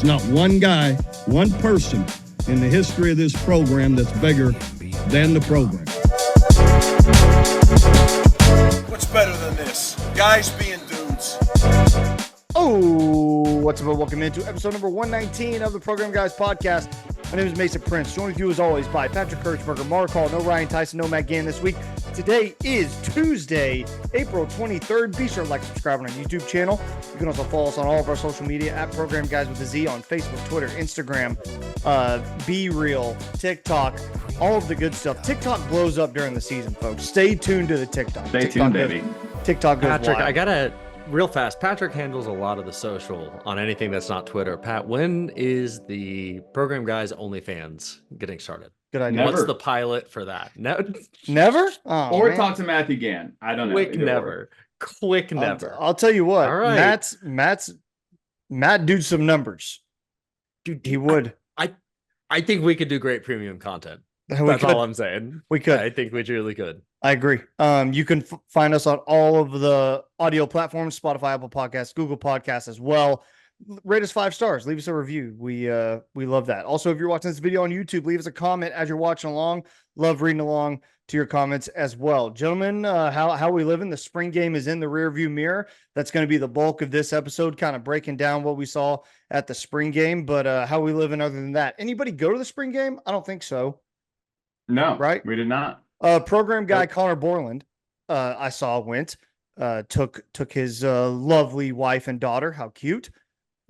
There's not one guy, one person in the history of this program that's bigger than the program. What's better than this? Guys being dudes. Oh, what's up? Welcome into episode number 119 of the Program Guys podcast. My name is Mason Prince, joined with you as always by Patrick Kirchberger, Mark Hall, no Ryan Tyson, no Matt Gann this week. Today is Tuesday, April 23rd. Be sure to like, subscribe on our YouTube channel. You can also follow us on all of our social media at Program Guys with a Z on Facebook, Twitter, Instagram, Be Real, TikTok, all of the good stuff. TikTok blows up during the season, folks. Stay tuned to the TikTok. Stay tuned, baby. TikTok goes Patrick, wild. I gotta real fast. Patrick handles a lot of the social on anything that's not Twitter. Pat, when is the Program Guys OnlyFans getting started? Good idea. Never. What's the pilot for that? No, Never? Oh, Or man. talk to Matthew Gann. I don't know. quick Either never. or. Quick never. I'll tell you what. All right. Matt do some numbers. Dude, He would. I think we could do great premium content. We That's could. all I'm saying. We could. I think we truly could. I agree. You can find us on all of the audio platforms, Spotify, Apple Podcasts, Google Podcasts as well. Rate us 5 stars. Leave us a review. We love that. Also, if you're watching this video on YouTube, leave us a comment as you're watching along. Love reading along to your comments as well. Gentlemen, how we living? The spring game is in the rearview mirror. That's going to be the bulk of this episode, kind of breaking down what we saw at the spring game. But how we living other than that? Anybody go to the spring game? I don't think so. No, Right? We did not. Program guy Nope. Connor Borland, I saw went, took his lovely wife and daughter. How cute.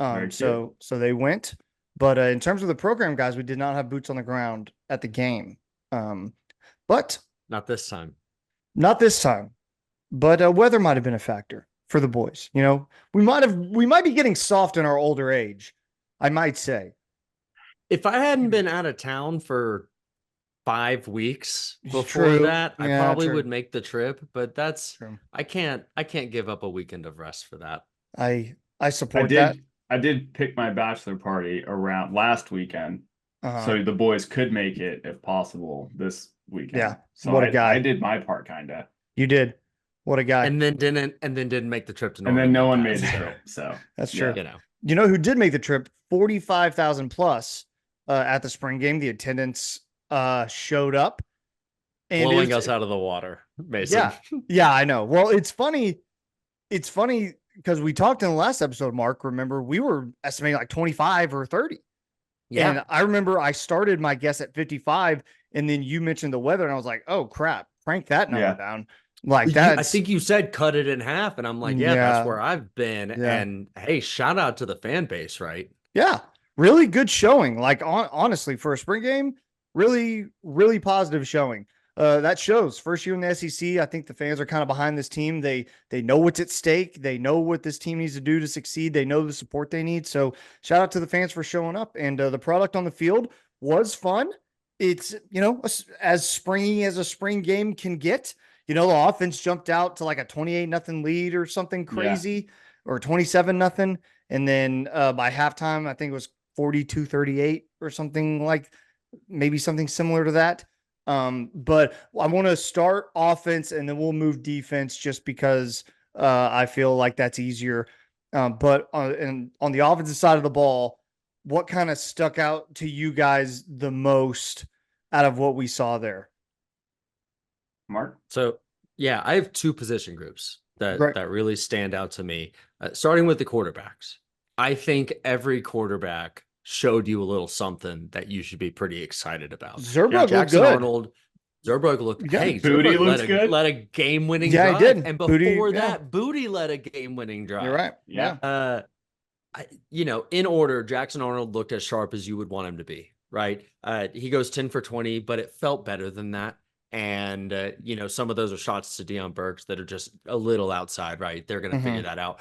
Very cute. So they went. But in terms of the program guys, we did not have boots on the ground at the game. But Not this time. not this time. But weather might have been a factor for the boys. You know, we might be getting soft in our older age, I might say. If I hadn't been out of town for 5 weeks before True. that, I Yeah, probably true. would make the trip. But that's True. I can't give up a weekend of rest for that. I I support that. did pick my bachelor party around last weekend, Uh-huh. so the boys could make it if possible this weekend. Yeah, So what a guy. I did my part, kind of, You did. What a guy. And then didn't make the trip to and then no one made Norman, the Pat, trip. So That's yeah. true. You know. You know who did make the trip? 45,000 plus at the spring game. The attendance showed up. And it Blowing was- us out of the water, Mason. Yeah. Yeah, I know. Well, it's funny. It's funny because we talked in the last episode, Mark. Remember, we were estimating like 25 or 30. Yeah. And I remember I started my guess at 55, and then you mentioned the weather, and I was like, oh, crap, crank that number Yeah. down. Like I that. think you said cut it in half, and I'm like, yeah, Yeah. that's where I've been. Yeah. And hey, shout out to the fan base, right? Yeah, really good showing. Like honestly, for a spring game, really, really positive showing. That shows first year in the SEC. I think the fans are kind of behind this team. They know what's at stake. They know what this team needs to do to succeed. They know the support they need. So shout out to the fans for showing up. And the product on the field was fun. It's, you know, as springy as a spring game can get. You know, the offense jumped out to like a 28-0 lead or something crazy, or 27-0. And then by halftime, I think it was 42-38 or something, like maybe something similar to that. But I want to start offense and then we'll move defense just because I feel like that's easier. But on the offensive side of the ball, what kind of stuck out to you guys the most out of what we saw there? Mark. So yeah, I have 2 position groups that Right. that really stand out to me. Starting with the quarterbacks, I think every quarterback showed you a little something that you should be pretty excited about. Zerberg looked Jackson good. Arnold, Zerberg looked. Yeah. Hey, Booty Zerberg looks led good. Led a game-winning Yeah, he drive, did. and Booty, before yeah. that, Booty led a game-winning drive. You're right. Yeah. In order, Jackson Arnold looked as sharp as you would want him to be, right? He goes 10 for 20, but it felt better than that. And, some of those are shots to Deion Burks that are just a little outside, right? They're going to figure that out.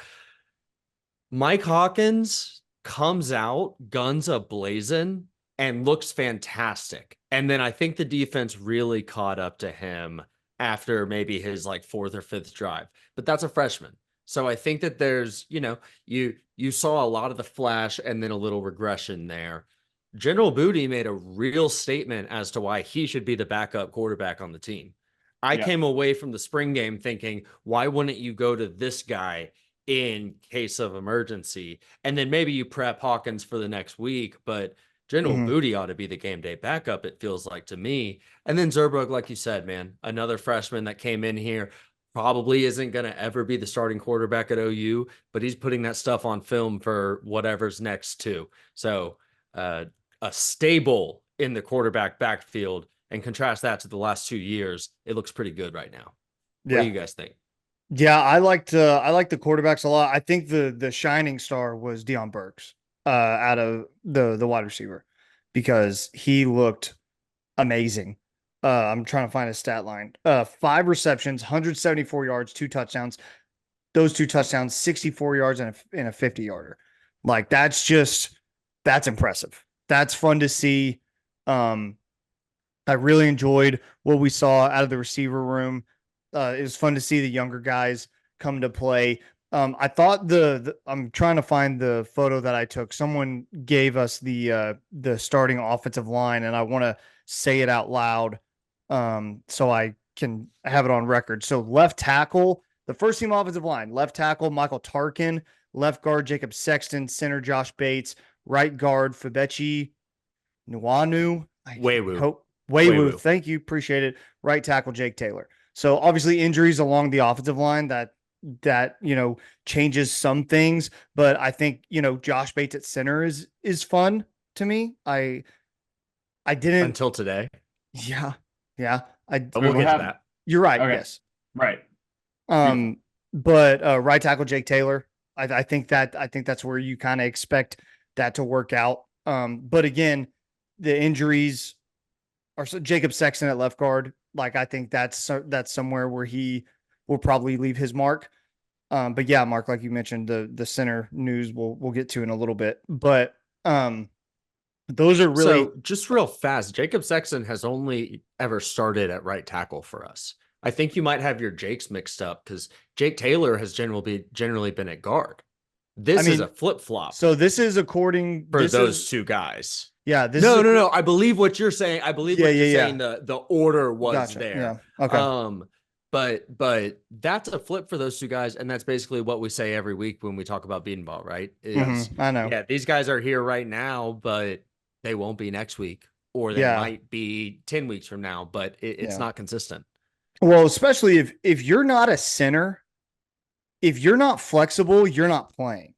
Mike Hawkins comes out, guns a-blazing, and looks fantastic. And then I think the defense really caught up to him after maybe his like 4th or 5th drive. But that's a freshman. So I think that there's, you saw a lot of the flash and then a little regression there. General Booty made a real statement as to why he should be the backup quarterback on the team. I came away from the spring game thinking, why wouldn't you go to this guy in case of emergency. And then maybe you prep Hawkins for the next week, but General Booty ought to be the game day backup, it feels like to me. And then Zerberg, like you said, man, another freshman that came in here, probably isn't going to ever be the starting quarterback at OU, but he's putting that stuff on film for whatever's next too. So a stable in the quarterback backfield, and contrast that to the last 2 years, it looks pretty good right now. What do you guys think? Yeah, I like the quarterbacks a lot. I think the shining star was Deion Burks out of the wide receiver, because he looked amazing. I'm trying to find his stat line. 5 receptions, 174 yards, 2 touchdowns. Those 2 touchdowns, 64 yards and a 50-yarder. Like that's impressive. That's fun to see. I really enjoyed what we saw out of the receiver room. It was fun to see the younger guys come to play. I thought I'm trying to find the photo that I took. Someone gave us the starting offensive line, and I want to say it out loud so I can have it on record. So left tackle, the first team offensive line, left tackle Michael Tarkin, left guard Jacob Sexton, center Josh Bates, right guard Fabechi Nwanu. Weiwu. Thank you. Appreciate it. Right tackle Jake Taylor. So obviously injuries along the offensive line that changes some things, but I think Josh Bates at center is fun to me. I didn't until today. Yeah. But we'll get to that. You're right. Okay. Yes. Right. But right tackle Jake Taylor. I think that's where you kind of expect that to work out. But again, the injuries are Jacob Sexton at left guard. Like I think that's somewhere where he will probably leave his mark. But yeah, Mark, like you mentioned, the center news we'll get to in a little bit. But those are really so just real fast. Jacob Sexton has only ever started at right tackle for us. I think you might have your Jakes mixed up because Jake Taylor has generally been at guard. This is a flip flop. So this is according for those 2 guys. Yeah. No. I believe what you're saying. I believe what you're saying. Yeah. The order was Gotcha. there. Yeah. Okay. But that's a flip for those 2 guys, and that's basically what we say every week when we talk about beating ball, right? I know. Yeah, these guys are here right now, but they won't be next week, or they might be 10 weeks from now, but it's not consistent. Well, especially if you're not a center, if you're not flexible, you're not playing.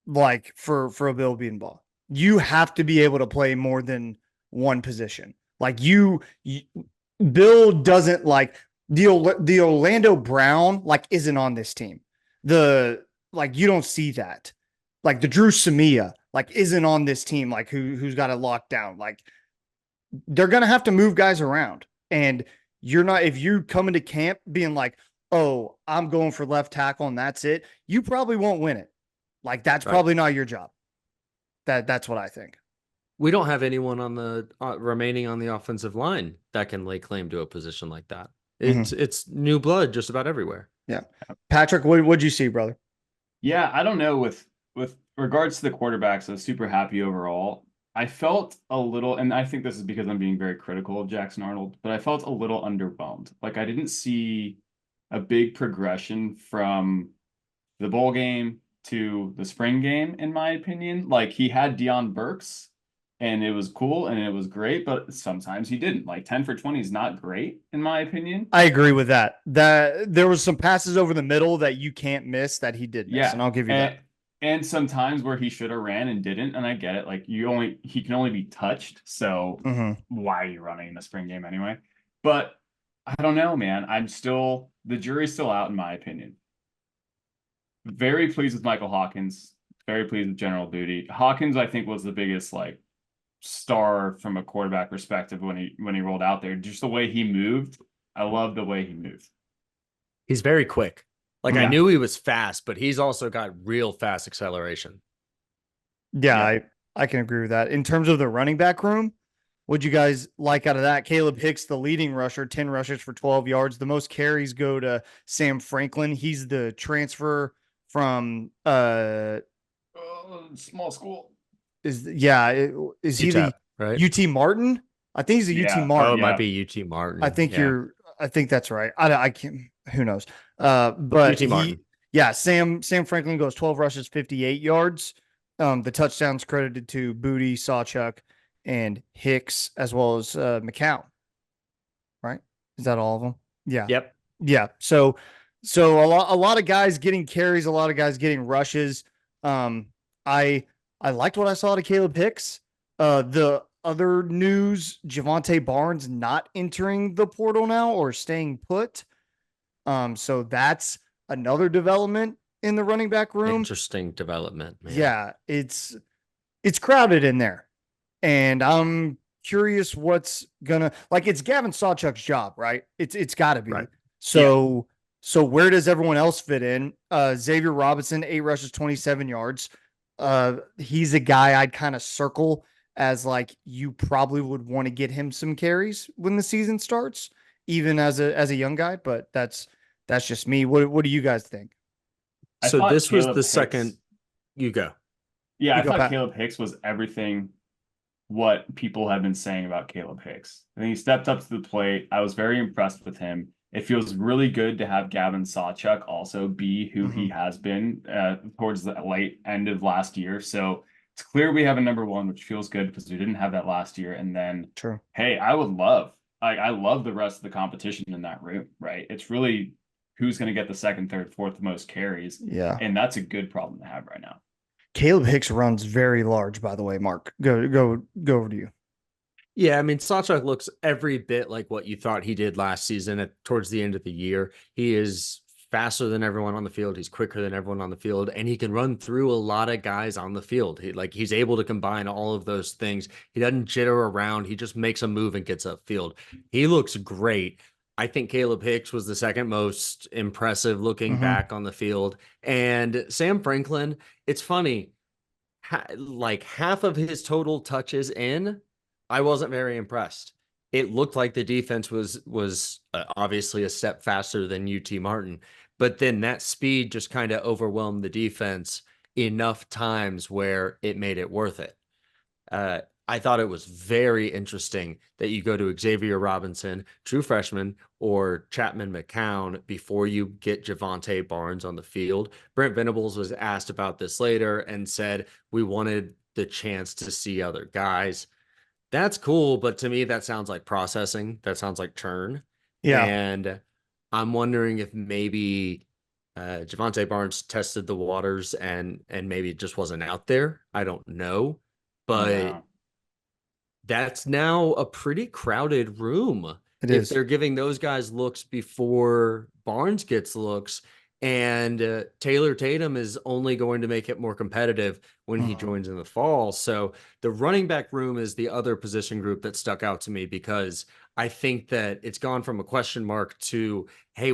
Like for a Bill beating ball, you have to be able to play more than one position. Like Bill doesn't like the Orlando Brown isn't on this team. You don't see that. Like the Drew Samia isn't on this team. Who's got it locked down. They're gonna have to move guys around, and you're not. If you come into camp being like, oh, I'm going for left tackle and that's it, you probably won't win it. That's probably not your job. That's what I think. We don't have anyone on the remaining on the offensive line that can lay claim to a position like that. It's new blood just about everywhere. Yeah. Patrick, what'd you see, brother? Yeah, I don't know. With regards to the quarterbacks, I was super happy overall. I felt a little, and I think this is because I'm being very critical of Jackson Arnold, but I felt a little underwhelmed. I didn't see a big progression from the bowl game to the spring game, in my opinion. He had Deion Burks, and it was cool and it was great, but sometimes he didn't. 10 for 20 is not great, in my opinion. I agree with that. There was some passes over the middle that you can't miss that he did miss, and I'll give you that. And sometimes where he should have ran and didn't, and I get it. He can only be touched, so why are you running in the spring game anyway? But I don't know, man. The jury's still out, in my opinion. Very pleased with Michael Hawkins. Very pleased with General Booty. Hawkins, I think, was the biggest star from a quarterback perspective when he rolled out there. Just the way he moved. I love the way he moved. He's very quick. I knew he was fast, but he's also got real fast acceleration. Yeah. I can agree with that. In terms of the running back room, what'd you guys like out of that? Caleb Hicks, the leading rusher, 10 rushes for 12 yards. The most carries go to Sam Franklin. He's the transfer from small school. Is he the right? UT Martin? I think he's a UT Martin. Oh, it might be UT Martin. I think that's right. I can't, who knows? But UT Martin. Yeah, Sam Franklin goes 12 rushes, 58 yards. The touchdowns credited to Booty, Sawchuk, and Hicks, as well as McCown. Right? Is that all of them? Yeah. Yep. Yeah. So a lot of guys getting carries, a lot of guys getting rushes. Um, I liked what I saw to Caleb Hicks. The other news, Javante Barnes not entering the portal now or staying put. So that's another development in the running back room. Interesting development, man. Yeah, it's crowded in there. And I'm curious what's gonna like it's Gavin Sawchuk's job, right? It's gotta be. Right. So where does everyone else fit in? Xavier Robinson, 8 rushes, 27 yards. He's a guy I'd kind of circle as like you probably would want to get him some carries when the season starts, even as a young guy, but that's just me. What do you guys think? I So thought this was Caleb the Hicks- second. You go. Yeah, I You go, thought Pat. Caleb Hicks was everything what people have been saying about Caleb Hicks. I think he stepped up to the plate. I was very impressed with him. It feels really good to have Gavin Sawchuk also be who he has been towards the late end of last year. So it's clear we have a number one, which feels good because we didn't have that last year. And then, True. hey, I love the rest of the competition in that room, right? It's really who's going to get the second, third, fourth most carries. Yeah. And that's a good problem to have right now. Caleb Hicks runs very large, by the way, Mark. Go over to you. Yeah, I mean, Sawchuk looks every bit like what you thought he did last season towards the end of the year. He is faster than everyone on the field. He's quicker than everyone on the field, and he can run through a lot of guys on the field. He's able to combine all of those things. He doesn't jitter around. He just makes a move and gets upfield. He looks great. I think Caleb Hicks was the second most impressive looking back on the field. And Sam Franklin, it's funny, like half of his total touches in, I wasn't very impressed. It looked like the defense was obviously a step faster than UT Martin, but then that speed just kind of overwhelmed the defense enough times where it made it worth it. I thought it was very interesting that you go to Xavier Robinson, true freshman, or Chapman McCown before you get Javante Barnes on the field. Brent Venables was asked about this later and said, we wanted the chance to see other guys. That's cool, but to me, that sounds like processing. That sounds like churn. Yeah. And I'm wondering if maybe Javante Barnes tested the waters and maybe it just wasn't out there. I don't know. But Yeah. that's now a pretty crowded room. It If is. they're giving those guys looks before Barnes gets looks, and Taylor Tatum is only going to make it more competitive when he joins in the fall. So the running back room is the other position group that stuck out to me because I think that it's gone from a question mark to, hey,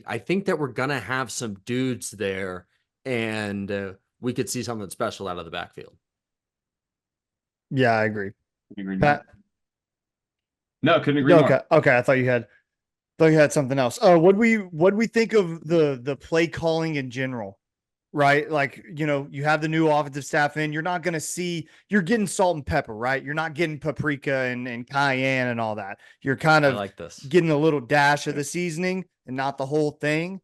I think that we're going to have some dudes there and we could see something special out of the backfield. Yeah, I agree. Agree. Pat? No, couldn't agree Okay. more. Okay. I thought you had something else. What we think of the play calling in general, right? Like, you have the new offensive staff in, you're getting salt and pepper, right? You're not getting paprika and cayenne and all that. You're kind I of like this. getting a little dash of the seasoning and not the whole thing.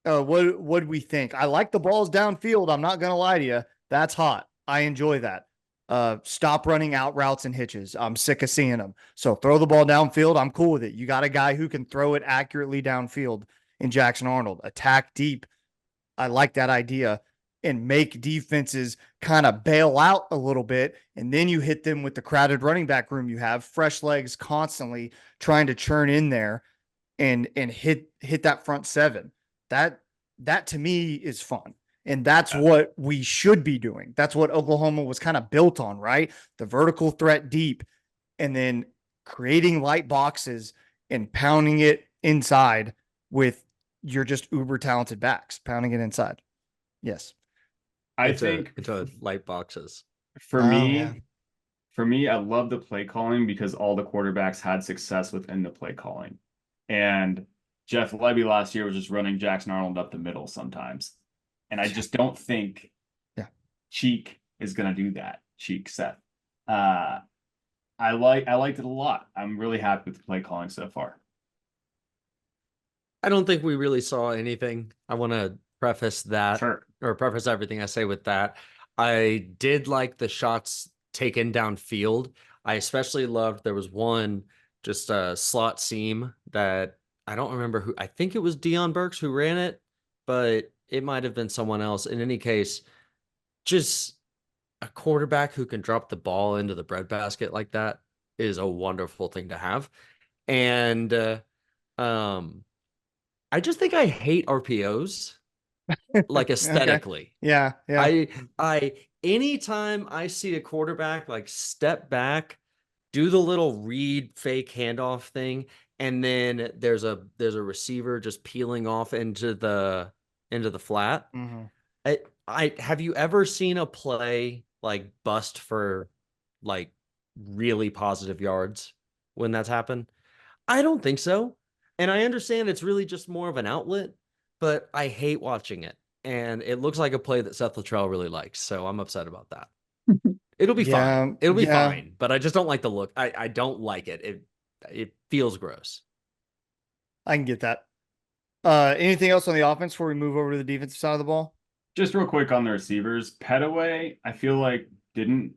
What do we think? I like the balls downfield. I'm not going to lie to you. That's hot. I enjoy that. Stop running out routes and hitches. I'm sick of seeing them. So throw the ball downfield. I'm cool with it. You got a guy who can throw it accurately downfield in Jackson Arnold. Attack deep. I like that idea. And make defenses kind of bail out a little bit. And then you hit them with the crowded running back room you have, fresh legs constantly trying to churn in there and hit that front seven. That to me is fun. And that's what we should be doing. That's what Oklahoma was kind of built on, right? The vertical threat deep and then creating light boxes and pounding it inside with your just uber talented backs, pounding it inside. Yes. I think into light boxes. for Oh, me, yeah. I love the play calling because all the quarterbacks had success within the play calling. And Jeff Lebby last year was just running Jackson Arnold up the middle sometimes. And I just don't think Cheek is going to do that. Cheek Seth. I liked it a lot. I'm really happy with the play calling so far. I don't think we really saw anything. I want to preface that Sure. or preface everything I say with that. I did like the shots taken downfield. I especially loved there was one just a slot seam that I don't remember who. I think it was Dion Burks who ran it, but it might have been someone else. In any case, just a quarterback who can drop the ball into the breadbasket like that is a wonderful thing to have. And um, I just think I hate RPOs, like Okay. aesthetically. Yeah. Yeah. I anytime I see a quarterback like step back, do the little read fake handoff thing, and then there's a receiver just peeling off into the flat. Mhm. I have you ever seen a play like bust for like really positive yards when that's happened? I don't think so. And I understand it's really just more of an outlet, but I hate watching it. And it looks like a play that Seth Luttrell really likes. So I'm upset about that. It'll be Yeah. fine. It'll be Yeah. fine. But I just don't like the look. I don't like it. It feels gross. I can get that. Anything else on the offense before we move over to the defensive side of the ball? Just real quick on the receivers, Petaway, I feel like didn't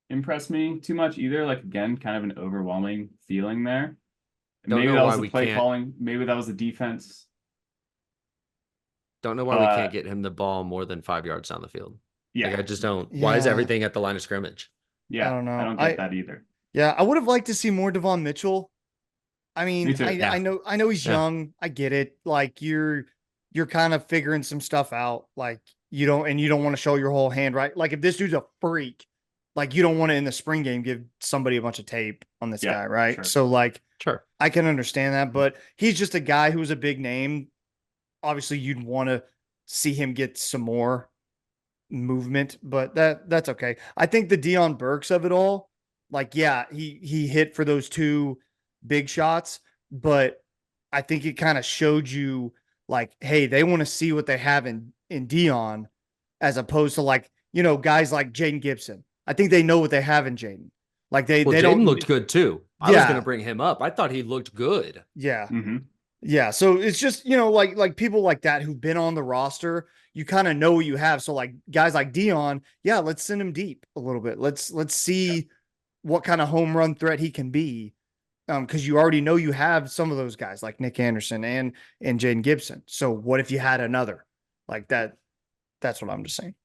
impress me too much either. Like again, kind of an overwhelming feeling there. Don't Maybe know that why was the we play can't- calling. Maybe that was the defense. Don't know why we can't get him the ball more than 5 yards down the field. Yeah, Like I just don't. Why is Yeah. everything at the line of scrimmage? yeah. I don't know. I don't get that either. Yeah, I would have liked to see more Devon Mitchell. I mean, Me too. Yeah. I know he's Yeah. young. I get it. Like you're kind of figuring some stuff out. Like you don't want to show your whole hand, right? Like if this dude's a freak, like you don't want to in the spring game give somebody a bunch of tape on this Yeah, guy, right? sure. So like Sure. I can understand that, but he's just a guy who's a big name. Obviously, you'd want to see him get some more movement, but that's okay. I think the Dion Burks of it all, like, yeah, he hit for those two big shots, but I think it kind of showed you like, hey, they want to see what they have in Dion, as opposed to like, guys like Jaden Gibson. I think they know what they have in Jaden. Like they Well, don't Jaden looked good too. I was Yeah. going to bring him up. I thought he looked good. Yeah. hmm Yeah, so it's just, like people like that who've been on the roster, you kind of know what you have. So like guys like Dion, yeah, let's send him deep a little bit. Let's see what kind of home run threat he can be. Because you already know you have some of those guys like Nick Anderson and Jaden Gibson. So what if you had another like that? That's what I'm just saying.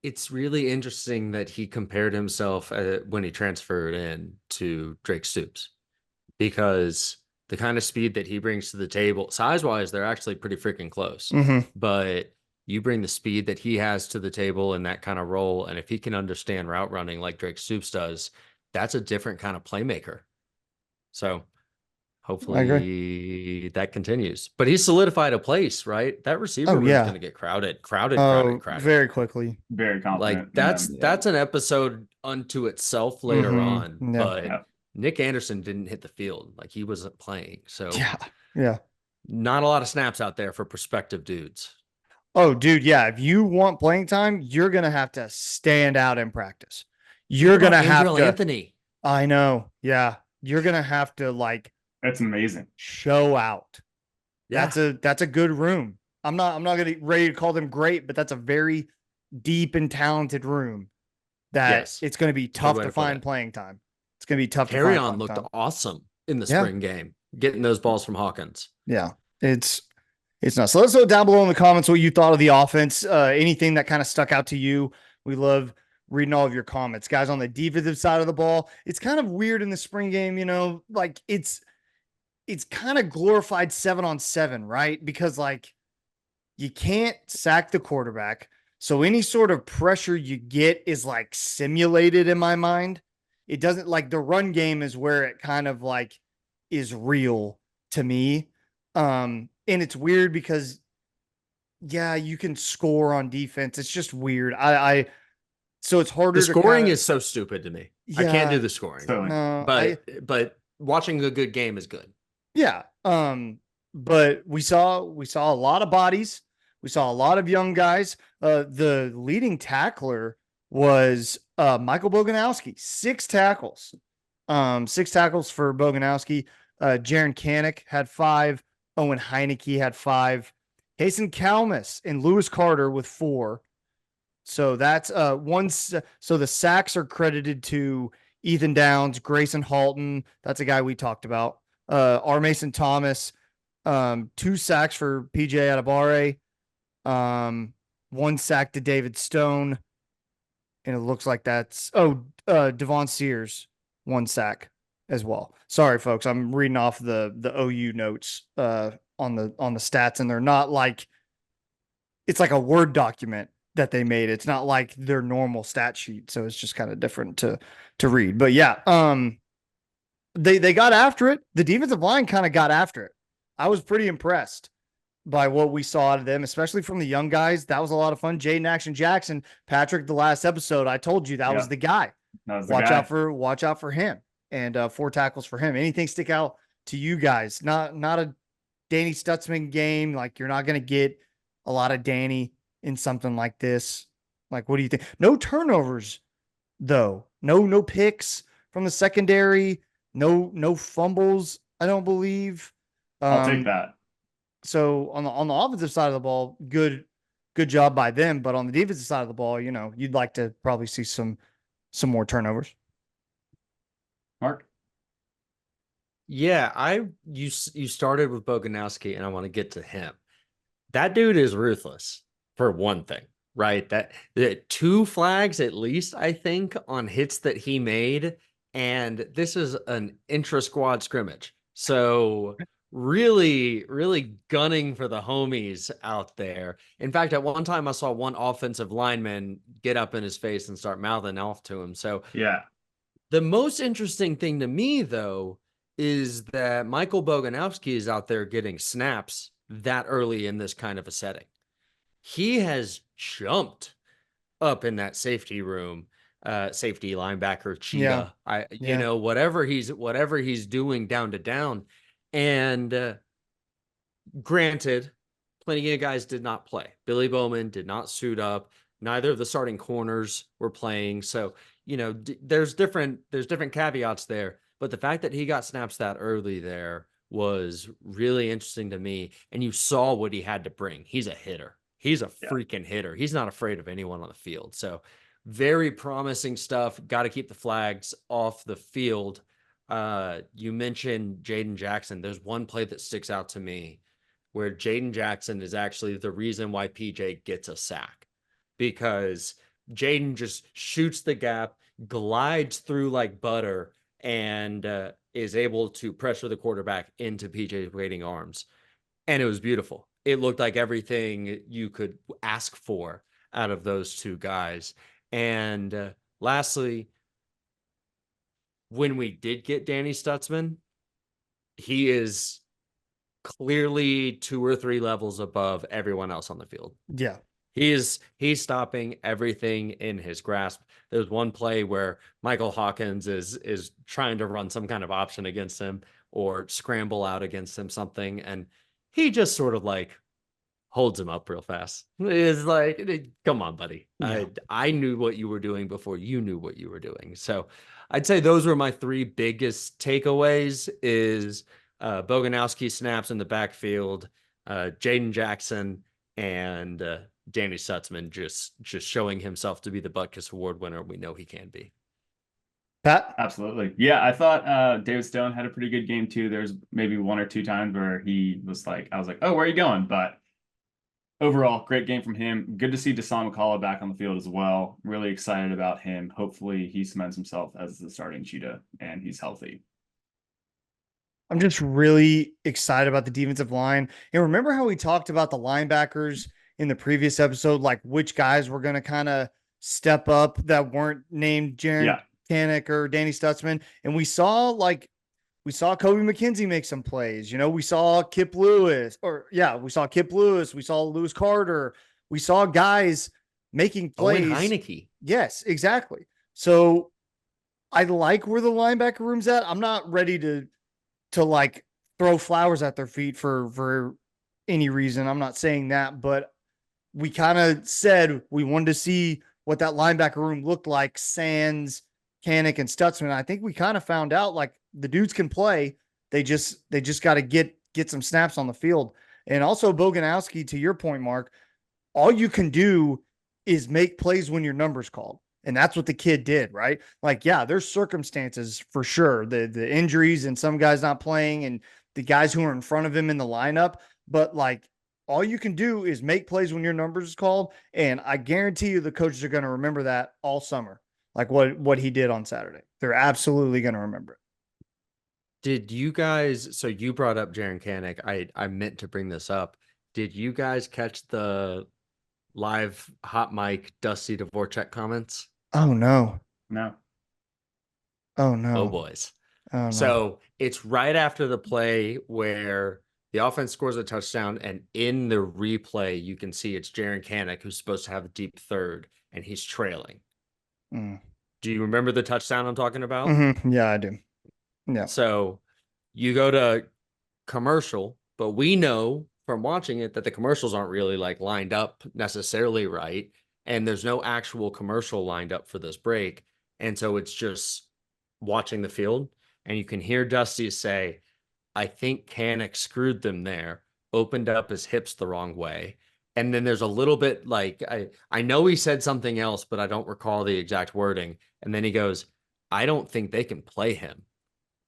It's really interesting that he compared himself when he transferred in to Drake Stoops, because the kind of speed that he brings to the table, size-wise, they're actually pretty freaking close. Mhm. But you bring the speed that he has to the table in that kind of role, and if he can understand route running like Drake Stoops does, that's a different kind of playmaker. So hopefully that continues. But he's solidified a place, right? That receiver room's yeah. going to get crowded. Very quickly. Very confident. Like that's in them. that's an episode unto itself later Mhm. on. Yeah. But Yeah. Nick Anderson didn't hit the field. Like he wasn't playing. So Yeah. not a lot of snaps out there for prospective dudes. Oh, dude, yeah. If you want playing time, you're gonna have to stand out in practice. You're gonna have Gabriel to. Anthony. I know. Yeah, you're gonna have to like That's amazing. show out. Yeah. That's a good room. I'm not gonna ready to call them great, but that's a very deep and talented room. That Yes. it's gonna be tough way to to put find it. playing time. It's gonna be tough Carry to find on playing looked time. awesome in the Yeah. spring game, getting those balls from Hawkins. Yeah, it's not. So let's know down below in the comments what you thought of the offense. Anything that kind of stuck out to you. We love reading all of your comments, guys. On the defensive side of the ball, it's kind of weird in the spring game. Like it's kind of glorified 7-on-7, right? Because like you can't sack the quarterback, so any sort of pressure you get is like simulated in my mind. It doesn't, like, the run game is where it kind of like is real to me. And it's weird because yeah, you can score on defense. It's just weird. So it's harder The to scoring kinda, is so stupid to me. I can't do Yeah. the scoring. So no, But watching a good game is good. yeah. But we saw a lot of bodies. We saw a lot of young guys. The leading tackler was Michael Boganowski, 6 tackles. 6 tackles for Boganowski. Jaron Kanik had 5. Owen Heineke had 5. Kason Kalmus and Lewis Carter with 4. So that's so the sacks are credited to Ethan Downs, Grayson Halton. That's a guy we talked about. R. Mason Thomas, 2 sacks for PJ Adebawore, 1 sack to David Stone. And it looks like that's Devon Sears, 1 sack as well. Sorry, folks. I'm reading off the OU notes on the stats, and they're not like, it's like a Word document that they made. It's not like their normal stat sheet, so it's just kind of different to read. But yeah, they got after it. The defensive line kind of got after it. I was pretty impressed by what we saw out of them, especially from the young guys. That was a lot of fun. Jaden Action Jackson, Patrick, the last episode, I told you that was the guy. That was the guy. Watch out for him, and 4 tackles for him. Anything stick out to you guys? Not a Danny Stutzman game. Like, you're not going to get a lot of Danny in something like this. Like, what do you think? No turnovers though. No picks from the secondary. No fumbles, I don't believe. I'll take that. So on the offensive side of the ball, good job by them. But on the defensive side of the ball, you'd like to probably see some more turnovers. Mark? Yeah, you started with Boganowski, and I want to get to him. That dude is ruthless, for one thing, right? That 2 flags at least, I think, on hits that he made, and this is an intra-squad scrimmage. So really, really gunning for the homies out there. In fact, at one time I saw one offensive lineman get up in his face and start mouthing off to him. So yeah, the most interesting thing to me, though, is that Michael Boganowski is out there getting snaps that early in this kind of a setting. He has jumped up in that safety room, safety linebacker, cheetah. Yeah. Whatever he's doing down to down. And granted, plenty of guys did not play. Billy Bowman did not suit up. Neither of the starting corners were playing. So, there's different caveats there. But the fact that he got snaps that early there was really interesting to me. And you saw what he had to bring. He's a hitter. He's a freaking hitter. He's not afraid of anyone on the field. So very promising stuff. Got to keep the flags off the field. You mentioned Jaden Jackson. There's one play that sticks out to me where Jaden Jackson is actually the reason why PJ gets a sack, because Jaden just shoots the gap, glides through like butter, and is able to pressure the quarterback into PJ's waiting arms. And it was beautiful. It looked like everything you could ask for out of those 2 guys. And lastly, when we did get Danny Stutzman, he is clearly 2 or 3 levels above everyone else on the field. Yeah. He's stopping everything in his grasp. There's one play where Michael Hawkins is trying to run some kind of option against him or scramble out against him, something, and he just sort of like holds him up real fast. It's like, come on, buddy. Yeah. I knew what you were doing before you knew what you were doing. So I'd say those were my 3 biggest takeaways: is Boganowski snaps in the backfield, Jaden Jackson, and Danny Stutzman just showing himself to be the Butkus Award winner we know he can be. Pat? Absolutely. Yeah, I thought David Stone had a pretty good game too. There's maybe 1 or 2 times where he was like, I was like, oh, where are you going? But overall, great game from him. Good to see Deshaun McCullough back on the field as well. Really excited about him. Hopefully he cements himself as the starting cheetah and he's healthy. I'm just really excited about the defensive line. And remember how we talked about the linebackers in the previous episode, like which guys were going to kind of step up that weren't named Jaron Kanek or Danny Stutzman. And we saw Kobe McKenzie make some plays. We saw Kip Lewis, we saw Lewis Carter. We saw guys making plays. Owen Heineke. Yes, exactly. So I like where the linebacker room's at. I'm not ready to like throw flowers at their feet for any reason. I'm not saying that, but we kind of said we wanted to see what that linebacker room looked like, sans Kanek and Stutzman. I think we kind of found out, like, the dudes can play. They just got to get some snaps on the field. And also Boganowski, to your point, Mark, all you can do is make plays when your number's called. And that's what the kid did, right? Like, yeah, there's circumstances for sure. The injuries and some guys not playing and the guys who are in front of him in the lineup. But like, all you can do is make plays when your numbers is called. And I guarantee you the coaches are going to remember that all summer. Like what he did on Saturday. They're absolutely going to remember it. Did you guys, so you brought up Jaren Kanak. I meant to bring this up. Did you guys catch the live hot mic Dusty Dvorak comments? Oh no. No. Oh no. Oh boys. Oh no. So it's right after the play where the offense scores a touchdown, and in the replay, you can see it's Jaren Kanak who's supposed to have a deep third, and he's trailing. Do you remember the touchdown I'm talking about? Mm-hmm. Yeah, I do. Yeah. So you go to commercial, but we know from watching it that the commercials aren't really like lined up necessarily right. And there's no actual commercial lined up for this break. And so it's just watching the field, and you can hear Dusty say, I think Kanak screwed them there, opened up his hips the wrong way. And then there's a little bit like, I know he said something else, but I don't recall the exact wording. And then he goes, I don't think they can play him.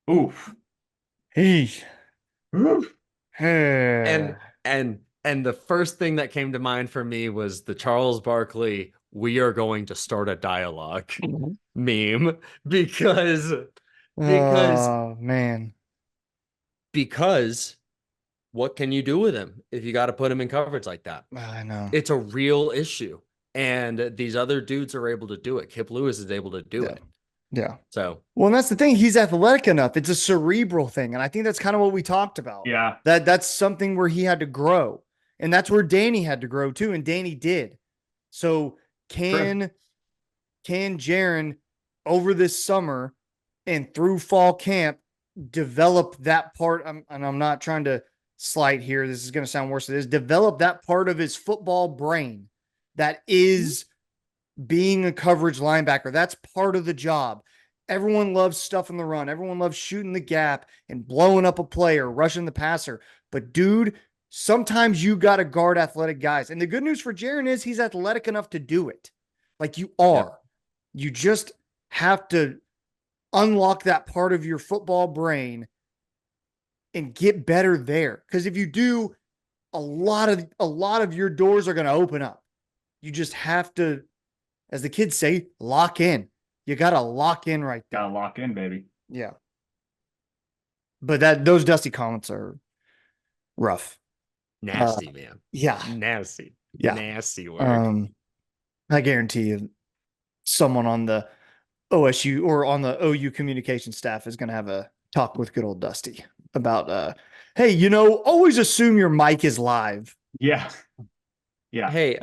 Oof. Eesh. Oof. And the first thing that came to mind for me was the Charles Barkley, we are going to start a dialogue meme because oh man. Because what can you do with him if you got to put him in coverage like that? I know. It's a real issue. And these other dudes are able to do it. Kip Lewis is able to do it. Yeah. So, well, and that's the thing. He's athletic enough. It's a cerebral thing. And I think that's kind of what we talked about. Yeah. That's something where he had to grow. And that's where Danny had to grow too. And Danny did. So can Jaren over this summer and through fall camp develop that part? And I'm not trying to slight here. This is going to sound worse than it is. Develop that part of his football brain that is being a coverage linebacker. That's part of the job. Everyone loves stuff in the run. Everyone loves shooting the gap and blowing up a play or rushing the passer. But dude, sometimes you got to guard athletic guys. And the good news for Jaren is he's athletic enough to do it. Like you are. Yeah. You just have to unlock that part of your football brain and get better there. Because if you do, a lot of your doors are going to open up. You just have to, as the kids say, lock in. You got to lock in right there. Got to lock in, baby. Yeah. But those Dusty comments are rough. nasty, man. Yeah. Nasty. Yeah. Nasty word. I guarantee you someone on the OSU or on the OU communication staff is going to have a talk with good old Dusty about, hey, always assume your mic is live. Yeah. Yeah. Hey,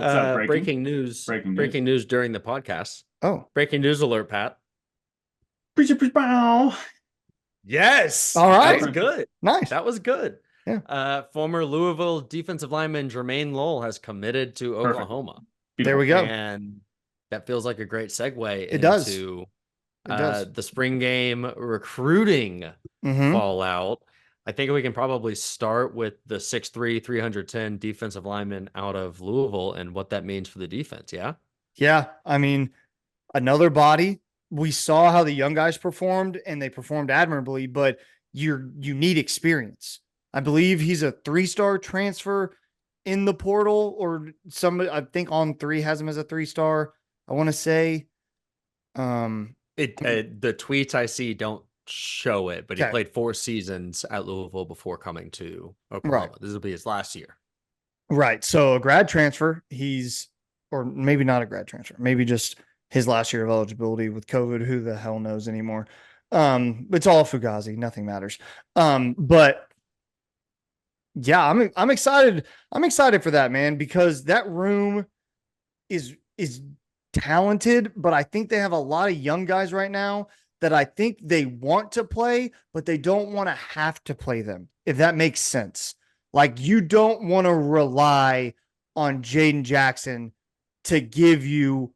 breaking news during the podcast. Oh, breaking news alert, Pat. Yes. All right. That was good. Nice. That was good. Yeah. Former Louisville defensive lineman Jermaine Lowell has committed to Oklahoma. There we go. And that feels like a great segue into the spring game recruiting fallout. I think we can probably start with the 6'3", 310 defensive lineman out of Louisville and what that means for the defense. Yeah. Yeah. I mean, another body. We saw how the young guys performed and they performed admirably, but you need experience. I believe he's a 3-star transfer in the portal, or somebody, I think On3 has him as a 3-star. I want to say, the tweets I see don't show it, but he played 4 seasons at Louisville before coming to Oklahoma. Right. This will be his last year. Right. So a grad transfer, or maybe not a grad transfer, maybe just his last year of eligibility with COVID. Who the hell knows anymore? It's all Fugazi. Nothing matters. But yeah, I'm excited. I'm excited for that, man, because that room is talented, but I think they have a lot of young guys right now that I think they want to play, but they don't want to have to play them, if that makes sense. Like, you don't want to rely on Jaden Jackson to give you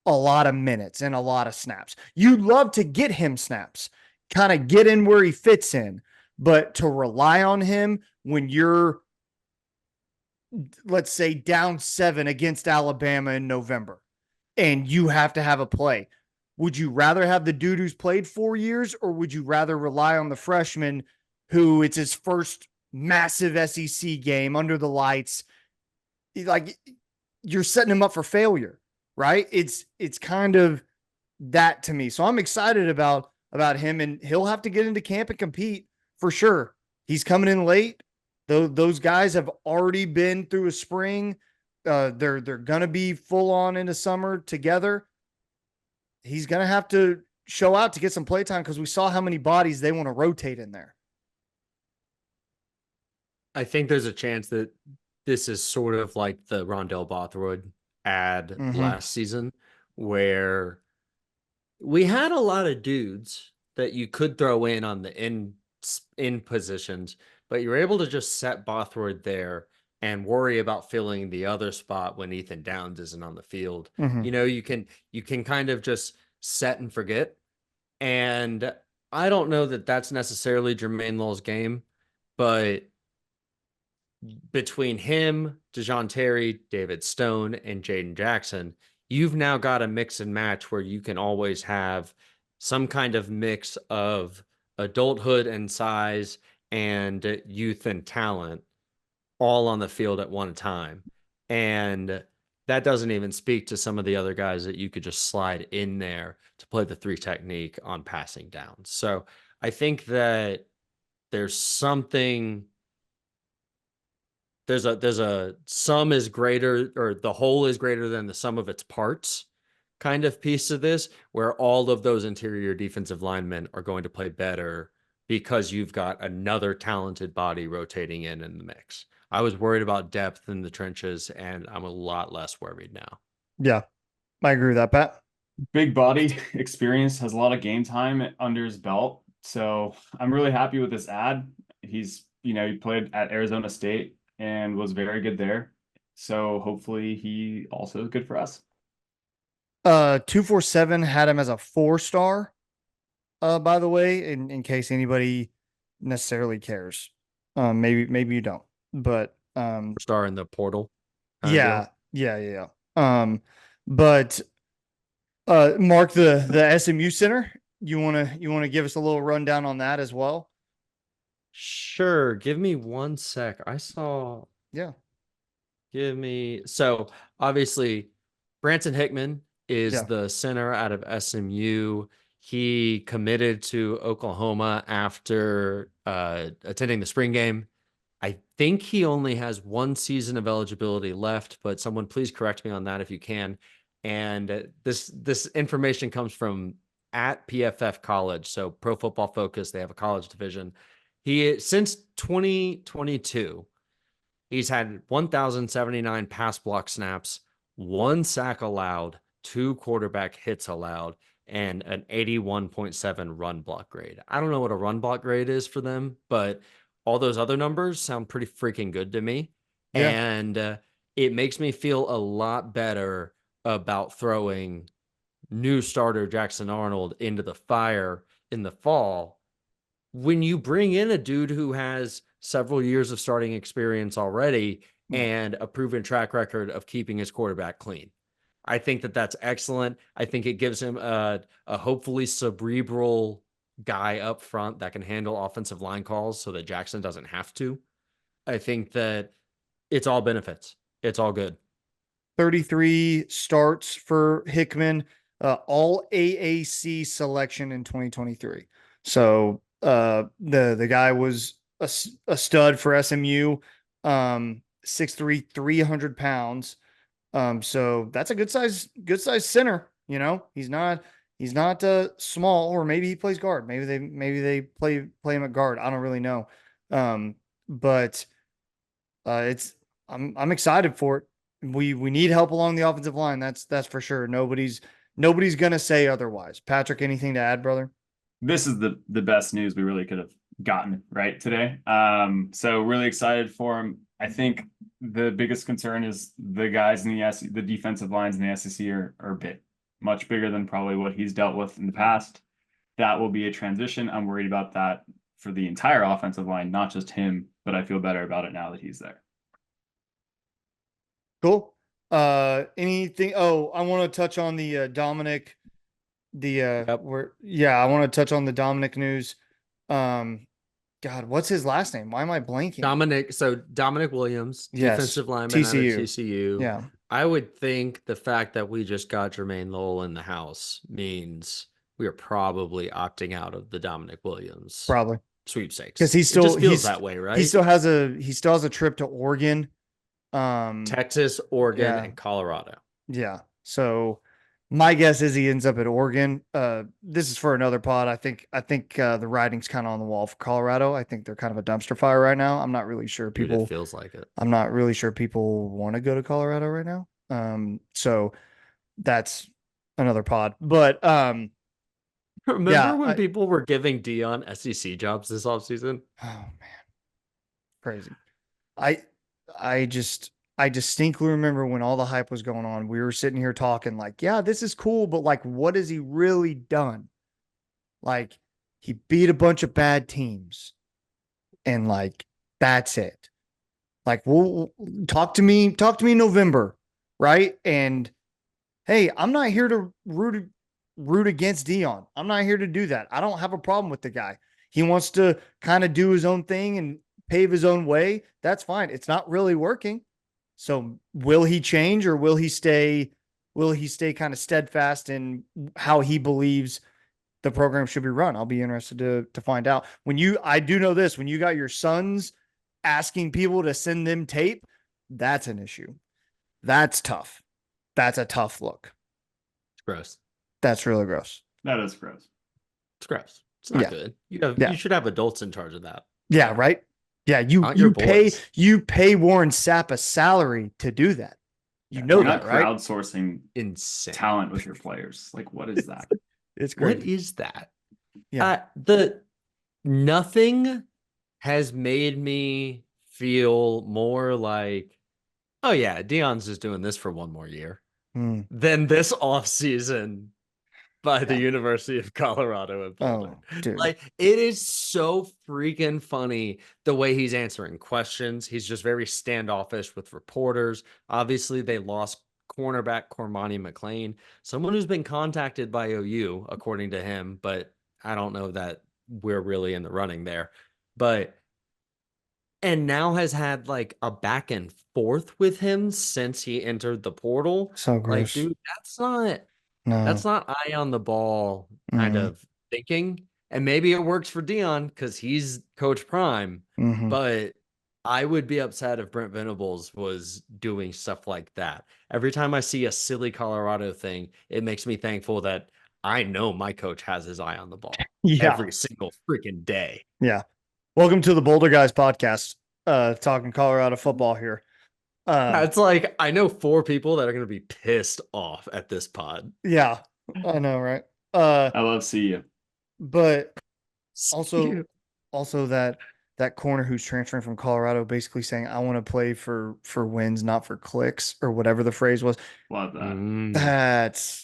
a lot of minutes and a lot of snaps. You'd love to get him snaps, kind of get in where he fits in, but to rely on him when you're let's say, down 7 against Alabama in November, and you have to have a play. Would you rather have the dude who's played 4 years, or would you rather rely on the freshman who it's his first massive SEC game under the lights? Like, you're setting him up for failure, right? It's kind of that to me. So I'm excited about him, and he'll have to get into camp and compete for sure. He's coming in late. Those guys have already been through a spring. They're gonna be full on into summer together. He's gonna have to show out to get some play time because we saw how many bodies they want to rotate in there. I think there's a chance that this is sort of like the Rondell Bothroyd ad last season, where we had a lot of dudes that you could throw in on the in positions, but you're able to just set Bothroyd there and worry about filling the other spot when Ethan Downs isn't on the field. You know, you can kind of just set and forget. And I don't know that that's necessarily Jermaine Lowell's game, but between him, DeJoun Terry, David Stone, and Jaden Jackson, you've now got a mix and match where you can always have some kind of mix of adulthood and size and youth and talent all on the field at one time. And that doesn't even speak to some of the other guys that you could just slide in there to play the 3 technique on passing down. So I think that there's something, there's a sum is greater, or the whole is greater than the sum of its parts kind of piece of this, where all of those interior defensive linemen are going to play better because you've got another talented body rotating in the mix. I was worried about depth in the trenches, and I'm a lot less worried now. Yeah, I agree with that, Pat. Big body experience, has a lot of game time under his belt. So I'm really happy with this ad. He's, he played at Arizona State and was very good there. So hopefully he also is good for us. 247 had him as a 4-star, by the way, in case anybody necessarily cares. Maybe you don't, but Star in the portal. yeah. But Mark, the SMU center, you wanna give us a little rundown on that as well? Sure. Give me 1 sec. Yeah. So obviously Branson Hickman is Yeah. the center out of SMU. He committed to Oklahoma after attending the spring game. I think he only has 1 season of eligibility left, but someone please correct me on that if you can. And this information comes from at PFF College, so Pro Football Focus. They have a college division. Since 2022, he's had 1,079 pass block snaps, 1 sack allowed, 2 quarterback hits allowed, and an 81.7 run block grade. I don't know what a run block grade is for them, but all those other numbers sound pretty freaking good to me. Yeah. And it makes me feel a lot better about throwing new starter Jackson Arnold into the fire in the fall when you bring in a dude who has several years of starting experience already and a proven track record of keeping his quarterback clean. I think that that's excellent. I think it gives him a hopefully cerebral guy up front that can handle offensive line calls so that Jackson doesn't have to. I think that it's all benefits. It's all good. 33 starts for Hickman, all AAC selection in 2023. So the guy was a stud for SMU, 6'3", 300 pounds. So that's a good size center. He's not small, or maybe he plays guard. Maybe they play him at guard. I don't really know. But I'm excited for it. We need help along the offensive line. That's for sure. Nobody's gonna say otherwise. Patrick, anything to add, brother? This is the best news we really could have gotten right today. So really excited for him. I think the biggest concern is the guys in the defensive lines in the SEC are a bit much bigger than probably what he's dealt with in the past. That will be a transition. I'm worried about that for the entire offensive line, not just him, but I feel better about it now that he's there. Cool. Anything? Oh, I want to touch on the Dominic. I want to touch on the Dominic news. Um, God, what's his last name? Why am I blanking? Dominic Williams, Yes, defensive lineman out of TCU. TCU. Yeah, I would think the fact that we just got Jermaine Lowell in the house means we are probably opting out of the Dominic Williams probably sweepstakes. because It just feels that way, right? He still has a trip to Oregon, Texas, Oregon, yeah. and Colorado. Yeah. So my guess is he ends up at Oregon. This is for another pod. I think the writing's kind of on the wall for Colorado. I think they're kind of a dumpster fire right now. I'm not really sure Dude, it feels like it. I'm not really sure people want to go to Colorado right now. So that's another pod. But remember when people were giving Dion SEC jobs this offseason? Oh man, crazy. I distinctly remember when all the hype was going on, we were sitting here talking like, yeah, this is cool, but like, what has he really done? Like, he beat a bunch of bad teams, and like, that's it. Like, we'll talk to me in November, right? And hey, I'm not here to root against Dion. I'm not here to do that. I don't have a problem with the guy. He wants to kind of do his own thing and pave his own way. That's fine. It's not really working. So will he change, or will he stay kind of steadfast in how he believes the program should be run? I'll be interested to find out. I do know this, when you got your sons asking people to send them tape, that's an issue. That's tough. That's a tough look. It's gross. That's really gross. That is gross. It's gross. It's not good. You should have adults in charge of that. Yeah, right. Yeah, you pay Warren Sapp a salary to do that. You know You're that, not right? crowdsourcing Insane talent with your players. Like, what is that? It's great. What is that? Yeah. Nothing has made me feel more like, oh yeah, Dion's just doing this for one more year than this offseason by the University of Colorado at Boulder. Oh, dude. Like, it is so freaking funny the way he's answering questions. He's just very standoffish with reporters. Obviously, they lost cornerback Cormani McLean, someone who's been contacted by OU, according to him, but I don't know that we're really in the running there. And now has had like a back and forth with him since he entered the portal. So gross. Like, dude, that's not eye on the ball kind of thinking. And maybe it works for Dion because he's Coach Prime. But I would be upset if Brent Venables was doing stuff like that. Every time I see a silly Colorado thing, it makes me thankful that I know my coach has his eye on the ball every single freaking day. Yeah. Welcome to the Boulder Guys podcast, talking Colorado football here. It's like, I know 4 people that are going to be pissed off at this pod. Yeah, I know, right? I love see you. But also that corner who's transferring from Colorado basically saying, I want to play for wins, not for clicks, or whatever the phrase was. Love that.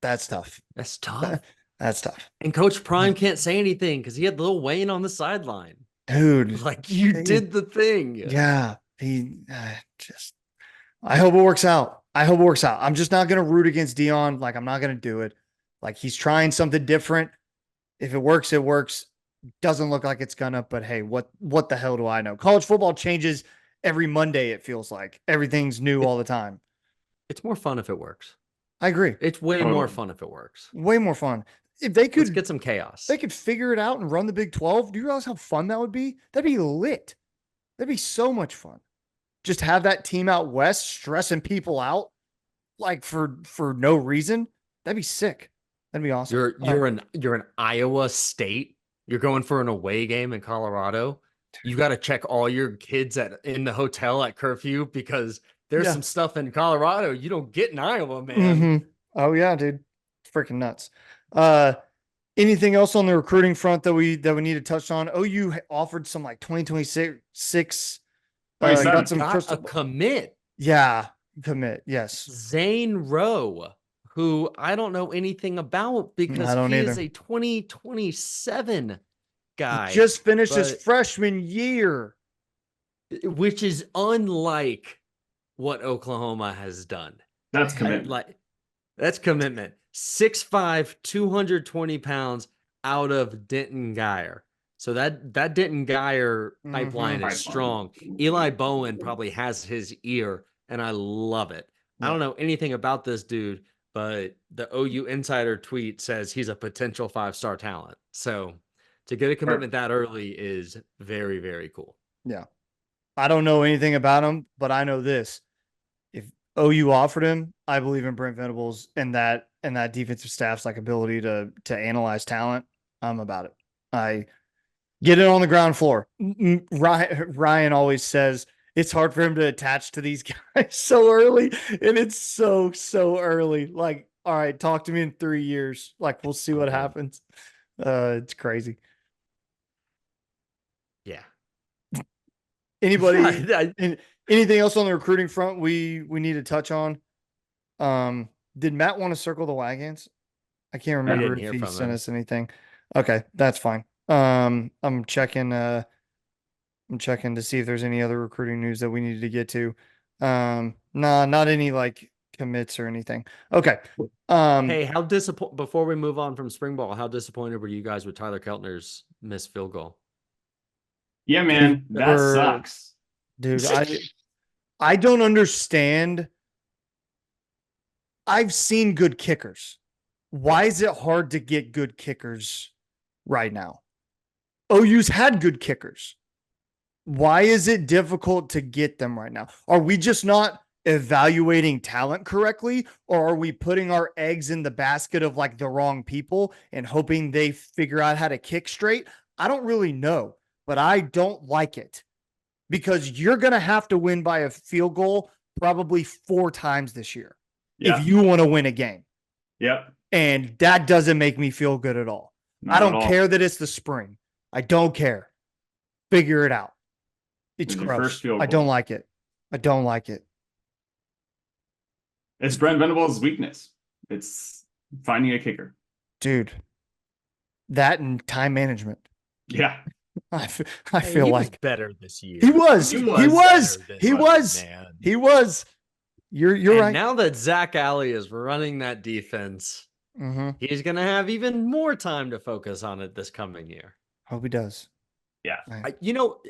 That's tough. That's tough. That's tough. And Coach Prime can't say anything because he had Lil Wayne on the sideline. Dude. Like, you did the thing. Yeah. I hope it works out. I'm just not going to root against Dion. Like, I'm not going to do it. Like, he's trying something different. If it works, it works. Doesn't look like it's gonna, but hey, what the hell do I know? College football changes every Monday. It feels like everything's new all the time. It's more fun if it works. I agree. It's way more fun if it works. Way more fun. If they could Let's get some chaos. They could figure it out and run the Big 12. Do you realize how fun that would be? That'd be lit. That'd be so much fun. Just have that team out west stressing people out like for no reason. That'd be sick. That'd be awesome. You're an Iowa State. You're going for an away game in Colorado. You got to check all your kids in the hotel at curfew because there's some stuff in Colorado you don't get in Iowa, man. Oh yeah, dude. It's freaking nuts. Anything else on the recruiting front that we need to touch on? OU offered some like 2026. Got a commit. Yeah, commit. Yes. Zane Rowe, who I don't know anything about because he is a 2027 guy. He just finished his freshman year. Which is unlike what Oklahoma has done. That's I- commitment. That's commitment. 6'5", 220 pounds out of Denton Geyer. So that Denton Geyer pipeline Mhm. is strong. Eli Bowen probably has his ear, and I love it. I Yeah. don't know anything about this dude, but the OU Insider tweet says he's a potential 5-star talent. So to get a commitment that early is very, very cool. Yeah. I don't know anything about him, but I know this. If OU offered him, I believe in Brent Venables and that defensive staff's like ability to analyze talent. I'm about it. I get it on the ground floor. Ryan always says it's hard for him to attach to these guys so early, and it's so early. Like, all right, talk to me in 3 years. Like, we'll see what happens. It's crazy. Yeah. Anybody? I- Anything else on the recruiting front we need to touch on? Did Matt want to circle the wagons? I can't remember didn't if hear he from sent him. us anything. Okay, that's fine. I'm checking to see if there's any other recruiting news that we needed to get to. Nah, not any like commits or anything. Okay. Hey, how disappointed before we move on from spring ball, how disappointed were you guys with Tyler Keltner's missed field goal? Yeah, man, Dude, that sucks. dude, I don't understand. I've seen good kickers. Why is it hard to get good kickers right now? OU's had good kickers. Why is it difficult to get them right now? Are we just not evaluating talent correctly, or are we putting our eggs in the basket of like the wrong people and hoping they figure out how to kick straight? I don't really know, but I don't like it because you're going to have to win by a field goal probably 4 times this year Yeah. if you want to win a game. Yep. And that doesn't make me feel good at all. Not I don't at all. care that it's the spring. I don't care. Figure it out. It's With your gross. first field I don't goal. like it. I don't like it. It's Brent Venables' weakness. It's finding a kicker. Dude, that and time management. Yeah. I Hey, feel he was like better this year. he was. He He was was. better than He that, was. man. He was. You're And right. now that Zach Alley is running that defense, Mm-hmm. he's going to have even more time to focus on it this coming year. Hope he does. Yeah.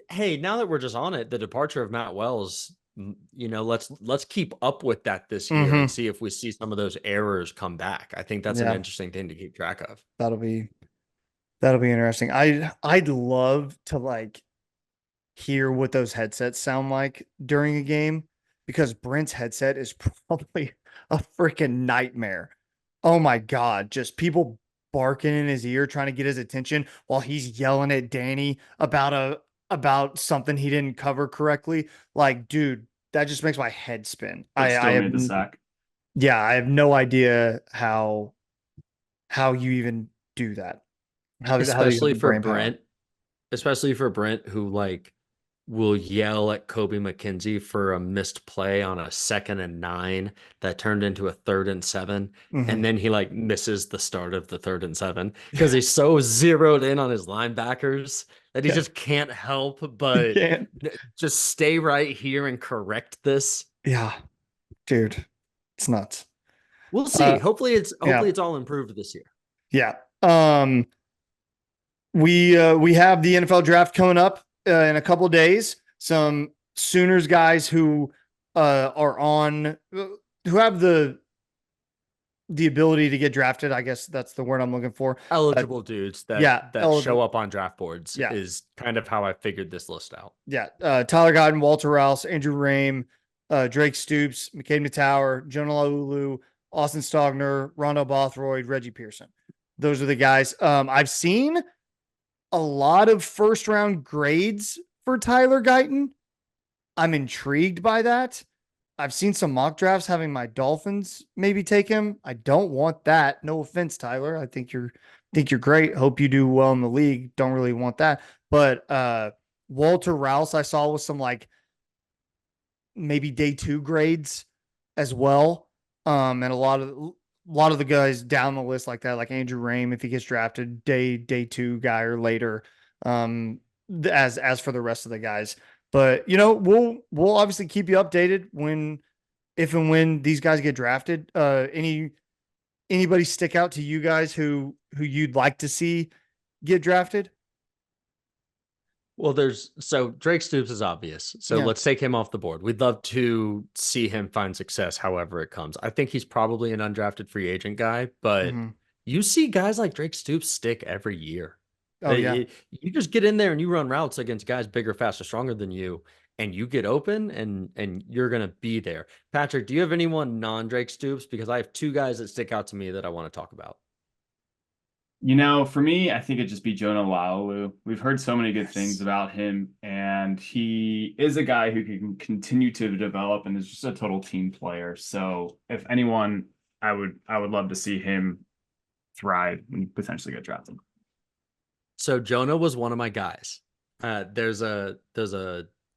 Hey, now that we're just on it, the departure of Matt Wells, let's keep up with that this year and see if we see some of those errors come back. I think that's an interesting thing to keep track of. That'll be interesting. I'd love to like hear what those headsets sound like during a game because Brent's headset is probably a freaking nightmare. Oh my God. Just people barking in his ear, trying to get his attention while he's yelling at Danny about something he didn't cover correctly. Like, dude, that just makes my head spin. But still I made the sack. Yeah, I have no idea how you even do that. How Especially the for brain power. Brent, who like will yell at Kobe McKenzie for a missed play on a 2nd and 9 that turned into a 3rd and 7. Mhm. And then he like misses the start of the 3rd and 7 because he's so zeroed in on his linebackers that he just can't help but Can't. just stay right here and correct this. Yeah, dude, it's nuts. We'll see. Hopefully it's yeah. all improved this year. Yeah. We have the NFL draft coming up in a couple of days. Some Sooners guys who are on who have the ability to get drafted. I guess that's the word I'm looking for. Eligible dudes that show up on draft boards is kind of how I figured this list out. Yeah. Tyler Guyton, Walter Rouse, Andrew Rame, Drake Stoops, McCabe Tower, Jonah Laulu, Austin Stogner, Rondo Bothroyd, Reggie Pearson. Those are the guys. I've seen a lot of first round grades for Tyler Guyton. I'm intrigued by that. I've seen some mock drafts having my Dolphins maybe take him. I don't want that. No offense, Tyler. I think you're great. Hope you do well in the league. Don't really want that. But Walter Rouse, I saw with some like maybe day 2 grades as well. And a lot of the guys down the list like that, like Andrew Rame, if he gets drafted day 2 guy or later. As for the rest of the guys, But we'll obviously keep you updated if and when these guys get drafted. Anybody stick out to you guys who you'd like to see get drafted? Well, so Drake Stoops is obvious. So Yeah. let's take him off the board. We'd love to see him find success however it comes. I think he's probably an undrafted free agent guy, but Mhm. you see guys like Drake Stoops stick every year. Oh yeah. You just get in there and you run routes against guys bigger, faster, stronger than you, and you get open and you're gonna be there. Patrick, do you have anyone non-Drake Stoops? Because I have two guys that stick out to me that I want to talk about. For me, I think it'd just be Jonah Laulu. We've heard so many good things about him, and he is a guy who can continue to develop and is just a total team player. So if anyone, I would love to see him thrive and potentially get drafted. So Jonah was one of my guys. There's a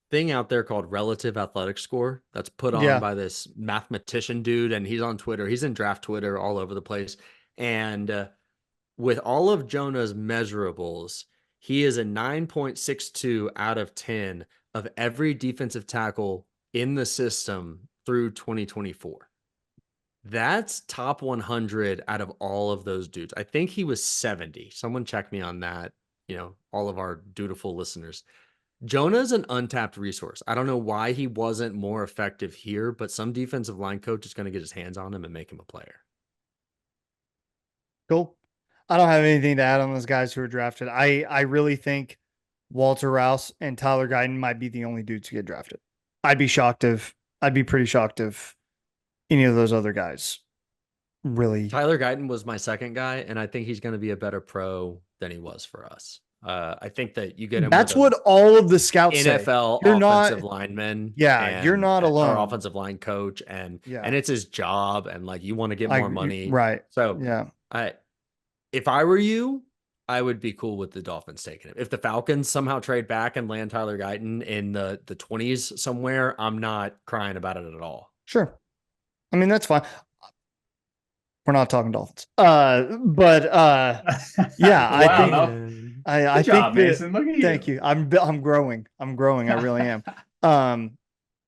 thing out there called relative athletic score that's put on by this mathematician dude, and he's on Twitter. He's in draft Twitter all over the place. And with all of Jonah's measurables, he is a 9.62 out of 10 of every defensive tackle in the system through 2024. That's top 100 out of all of those dudes. I think he was 70. Someone check me on that, all of our dutiful listeners. Jonah's an untapped resource. I don't know why he wasn't more effective here, but some defensive line coach is going to get his hands on him and make him a player. Cool. I don't have anything to add on those guys who are drafted. I really think Walter Rouse and Tyler Guyton might be the only dudes to get drafted. I'd be pretty shocked if any of those other guys really. Tyler Guyton was my second guy, and I think he's going to be a better pro than he was for us. I think that you get him. That's what all of the scouts NFL say. You're offensive lineman. Yeah, you're not alone. Our offensive line coach, and it's his job, and like you want to get more money, right? So yeah, if I were you, I would be cool with the Dolphins taking him. If the Falcons somehow trade back and land Tyler Guyton in the 20s somewhere, I'm not crying about it at all. Sure. I mean, that's fine. We're not talking Dolphins. But yeah, wow, I job, think Mason. Look at you. Thank you. I'm growing. I really am.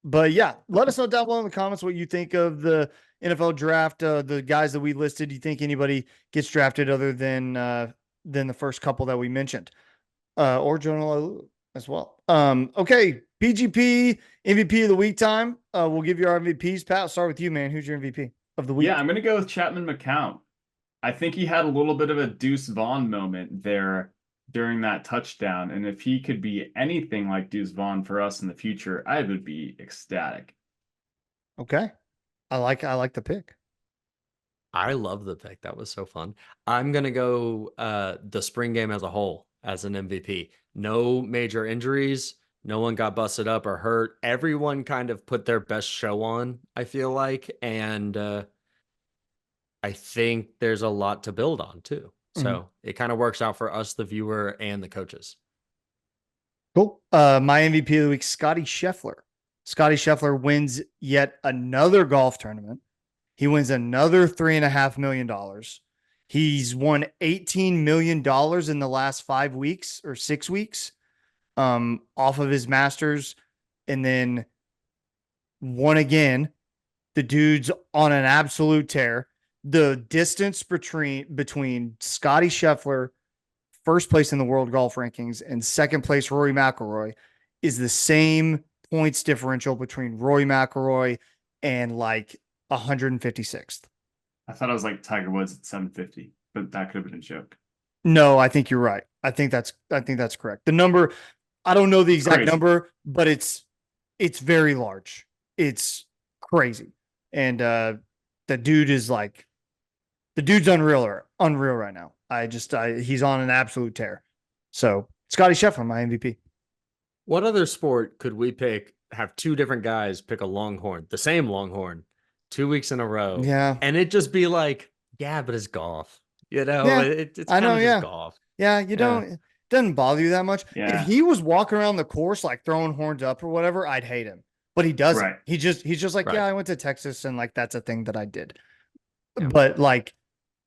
But yeah, let us know down below in the comments what you think of the NFL draft. The guys that we listed. Do you think anybody gets drafted other than the first couple that we mentioned, or Jonah as well? Okay, PGP MVP of the week time. We'll give you our MVPs. Pat, I'll start with you, man. Who's your MVP of the week? Yeah, I'm going to go with Chapman McCount. I think he had a little bit of a Deuce Vaughn moment there during that touchdown. And if he could be anything like Deuce Vaughn for us in the future, I would be ecstatic. Okay. I like the pick. I love the pick. That was so fun. I'm going to go the spring game as a whole as an MVP. No major injuries. No one got busted up or hurt. Everyone kind of put their best show on, I feel like. And I think there's a lot to build on too. So it kind of works out for us, the viewer, and the coaches. Cool. My MVP of the week, Scotty Scheffler. Scotty Scheffler wins yet another golf tournament. He wins another $3.5 million. He's won $18 million in the last 5 weeks or 6 weeks off of his Masters, and then won again. The dude's on an absolute tear. The distance between Scotty Scheffler, first place in the world golf rankings, and second place Rory McIlroy is the same points differential between Rory McIlroy and like 156th. I thought it was like Tiger Woods at 750, but that could have been a joke. No, I think you're right. I think that's correct. The number, I don't know the exact number, but it's very large. It's crazy. And the dude is like, the dude's unreal right now. He's on an absolute tear. So Scotty Scheffler, my MVP. What other sport could we have two different guys pick a Longhorn, the same Longhorn, 2 weeks in a row? Yeah. And it just be like, yeah, but it's golf. It's kind of just golf. Yeah, it doesn't bother you that much. Yeah. If he was walking around the course like throwing horns up or whatever, I'd hate him. But he doesn't. Right. He's just like, Right. yeah, I went to Texas and like that's a thing that I did. Yeah. But like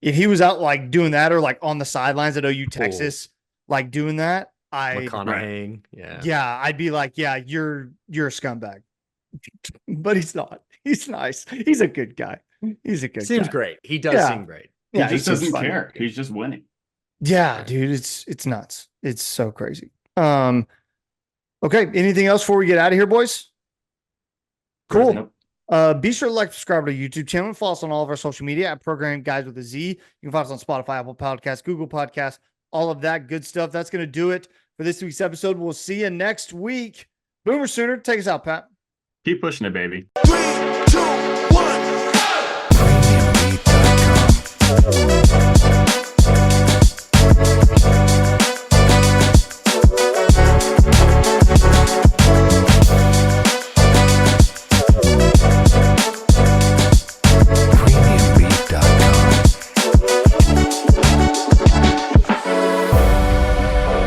if he was out like doing that or like on the sidelines at OU Texas, like doing that, McConaughey. Yeah. Yeah, I'd be like, yeah, you're a scumbag. But he's not. He's nice. He's a good guy. He's a good Seems guy. great. He does Yeah. seem great. He Yeah, just he's doesn't funny. care. He's just winning. Yeah, Right. dude, it's nuts. It's so crazy. Okay, anything else before we get out of here, boys? Cool. Nope. Be sure to like, subscribe to the YouTube channel, and follow us on all of our social media at Program Guys with a Z. You can find us on Spotify, Apple Podcasts, Google Podcasts, all of that good stuff. That's going to do it for this week's episode. We'll see you next week. Boomer Sooner, take us out, Pat. Keep pushing it, baby. 3, 2, 1, go!